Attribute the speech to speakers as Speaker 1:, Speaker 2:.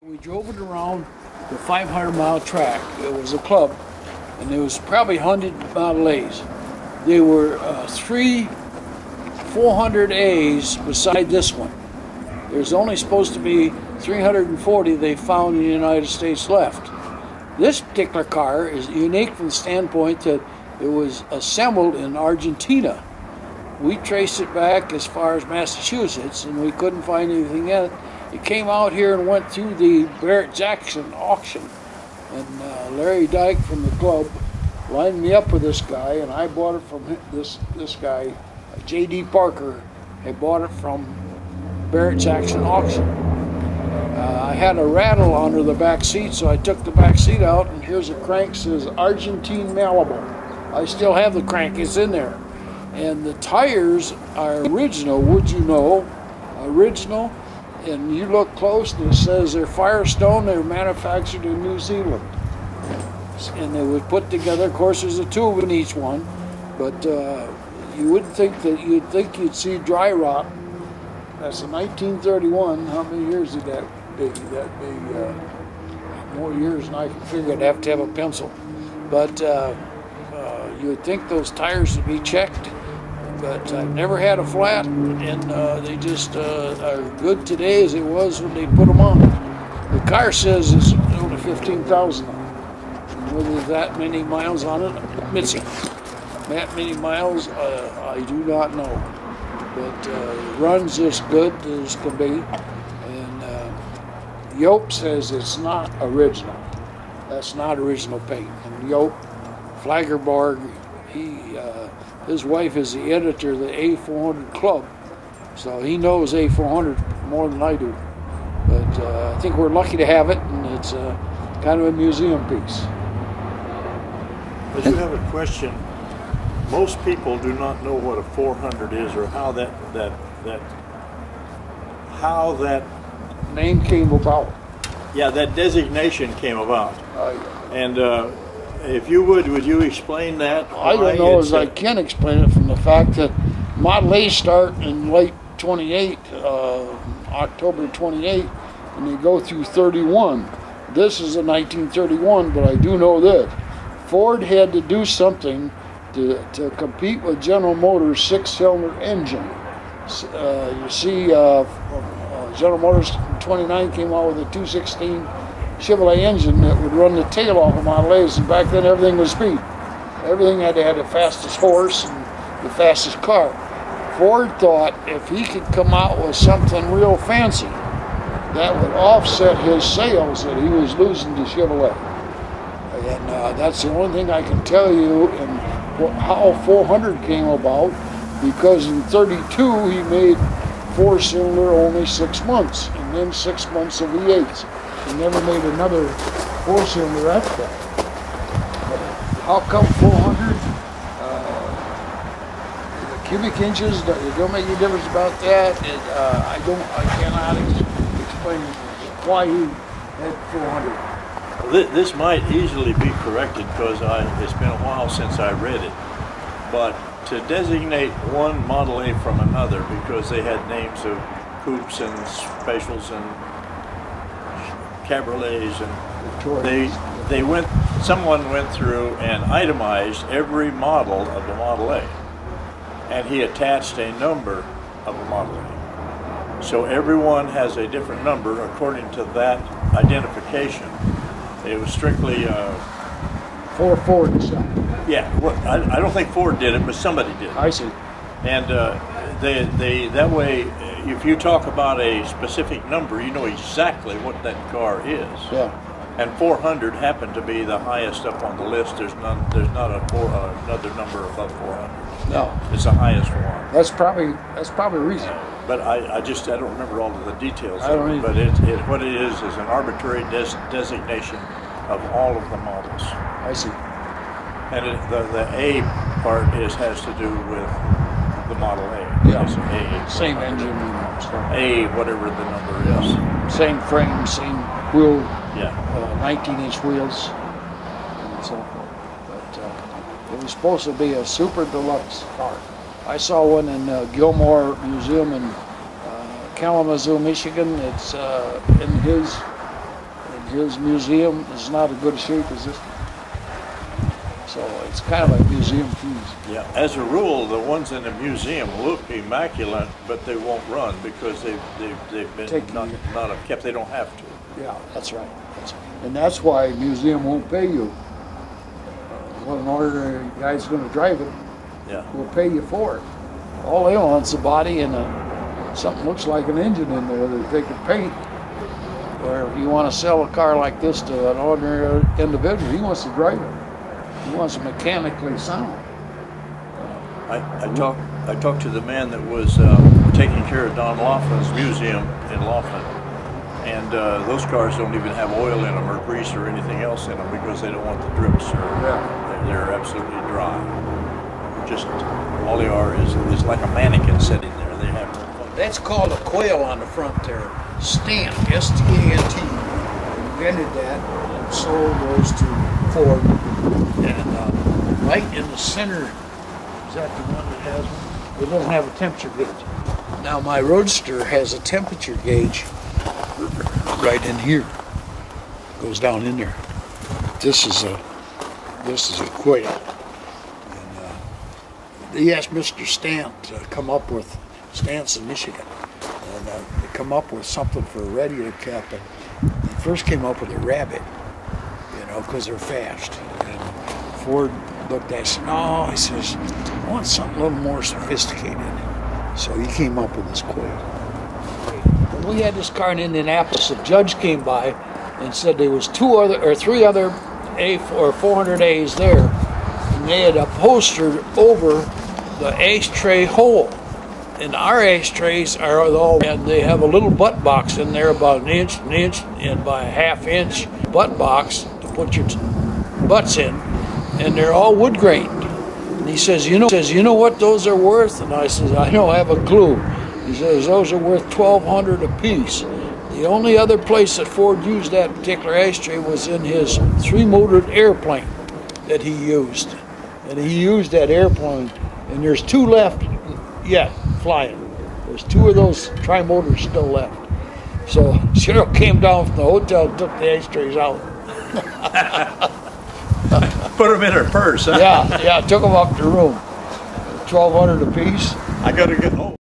Speaker 1: We drove it around the 500-mile track. It was a club, and there was probably 100 Model A's. There were three 400As beside this one. There's only supposed to be 340 they found in the United States left. This particular car is unique from the standpoint that it was assembled in Argentina. We traced it back as far as Massachusetts, and we couldn't find anything in it. It came out here and went through the Barrett-Jackson auction, and Larry Dyke from the club lined me up with this guy, and I bought it from this guy. J.D. Parker had bought it from Barrett-Jackson auction. I had a rattle under the back seat, so I took the back seat out, and here's a crank that says Argentine Malibu. I still have the crank, it's in there. And the tires are original, would you know, original. And you look close and it says they're Firestone, they were manufactured in New Zealand. And they were put together, of course there's a tube in each one, but you wouldn't think that, you'd see dry rot. That's a 1931, how many years did that be? More years than I can figure. I'd have to have a pencil. But you would think those tires would be checked. But I've never had a flat, and they just are good today as it was when they put them on. The car says it's only 15,000 on it. Whether there's that many miles on it, missing. That many miles, I do not know. But it runs as good as can be. And Yope says it's not original. That's not original paint. And Yope, Flagerborg, his wife is the editor of the A400 Club, so he knows A400 more than I do. But I think we're lucky to have it, and it's kind of a museum piece.
Speaker 2: I do have a question. Most people do not know what a 400 is, or how that
Speaker 1: name came about.
Speaker 2: Yeah, that designation came about.
Speaker 1: Yeah.
Speaker 2: And if you would you explain that?
Speaker 1: I don't know as I can explain it from the fact that Model A start in late 28, October 28, and they go through 31. This is a 1931, but I do know this. Ford had to do something to compete with General Motors' 6-cylinder engine. You see, General Motors 29 came out with a 216 Chevrolet engine that would run the tail off of Model A's, and back then everything was speed. Everything had to have the fastest horse and the fastest car. Ford thought if he could come out with something real fancy, that would offset his sales that he was losing to Chevrolet. And that's the only thing I can tell you in how 400 came about, because in 32 he made 4-cylinder only 6 months, and then 6 months of V8s. He never made another 4-cylinder after that. But how come 400? The cubic inches, it don't make any difference about that. I cannot explain why he had 400.
Speaker 2: Well, this might easily be corrected because it's been a while since I read it. But to designate one Model A from another, because they had names of coupes and specials and cabriolets, and someone went through and itemized every model of the Model A, and he attached a number of a Model A. So everyone has a different number according to that identification. It was strictly
Speaker 1: for Ford itself.
Speaker 2: Yeah, well, I don't think Ford did it, but somebody did.
Speaker 1: I see.
Speaker 2: And that way, if you talk about a specific number, you know exactly what that car is.
Speaker 1: Yeah.
Speaker 2: And 400 happened to be the highest up on the list. There's not another number above 400.
Speaker 1: No.
Speaker 2: It's the highest one.
Speaker 1: That's probably a reason.
Speaker 2: But I don't remember all of the details.
Speaker 1: I don't either.
Speaker 2: But what it is an arbitrary designation of all of the models.
Speaker 1: I see.
Speaker 2: And the A part has to do with the Model A.
Speaker 1: Yeah.
Speaker 2: It's A.
Speaker 1: Same engine and stuff.
Speaker 2: A, whatever the number is.
Speaker 1: Same frame, same wheel.
Speaker 2: Yeah.
Speaker 1: 19-inch wheels and so forth. But it was supposed to be a super deluxe car. I saw one in Gilmore Museum in Kalamazoo, Michigan. It's in his his museum is not as good a shape as this one. So it's kind of like museum piece.
Speaker 2: Yeah, as a rule, the ones in the museum look immaculate, but they won't run because they've been not kept. They don't have to.
Speaker 1: Yeah, that's right. And that's why a museum won't pay you. Well, an ordinary guy's going to drive it,
Speaker 2: Yeah.
Speaker 1: will pay you for it. All they want's a body and something looks like an engine in there that they can paint. Or if you want to sell a car like this to an ordinary individual, he wants to drive it. He wants it mechanically sound.
Speaker 2: I talked to the man that was taking care of Don Laughlin's museum in Laughlin, and those cars don't even have oil in them or grease or anything else in them because they don't want the drips. They're absolutely dry. Just all they are is like a mannequin sitting there. They have no function.
Speaker 1: That's called a coil on the front there. Stant, S-T-A-N-T, invented that and sold those to Ford. And right in the center, is that the one that has one? It doesn't have a temperature gauge. Now my Roadster has a temperature gauge right in here. Goes down in there. This is a coil. And he asked Mr. Stant to come up with, Stant's in Michigan, and to come up with something for a radiator cap. And he first came up with a rabbit, you know, because they're fast. And Ford looked at it and said, no, he says, I want something a little more sophisticated. So he came up with this coil. When we had this car in Indianapolis, a judge came by and said there was three other A400As there, and they had upholstered over the ashtray hole. And our ashtrays are all, and they have a little butt box in there, about an inch, and by a half-inch butt box to put your butts in, and they're all wood grained. And he says, you know what those are worth? And I says, I don't have a clue. He says, those are worth $1,200 a piece. The only other place that Ford used that particular ashtray was in his three-motored airplane that he used. And he used that airplane, and there's two left yet flying. There's two of those tri-motors still left. So Cheryl came down from the hotel and took the ashtrays out.
Speaker 2: Put them in her purse, huh?
Speaker 1: Yeah, took them up to the room. $1,200 a piece.
Speaker 2: I gotta get home.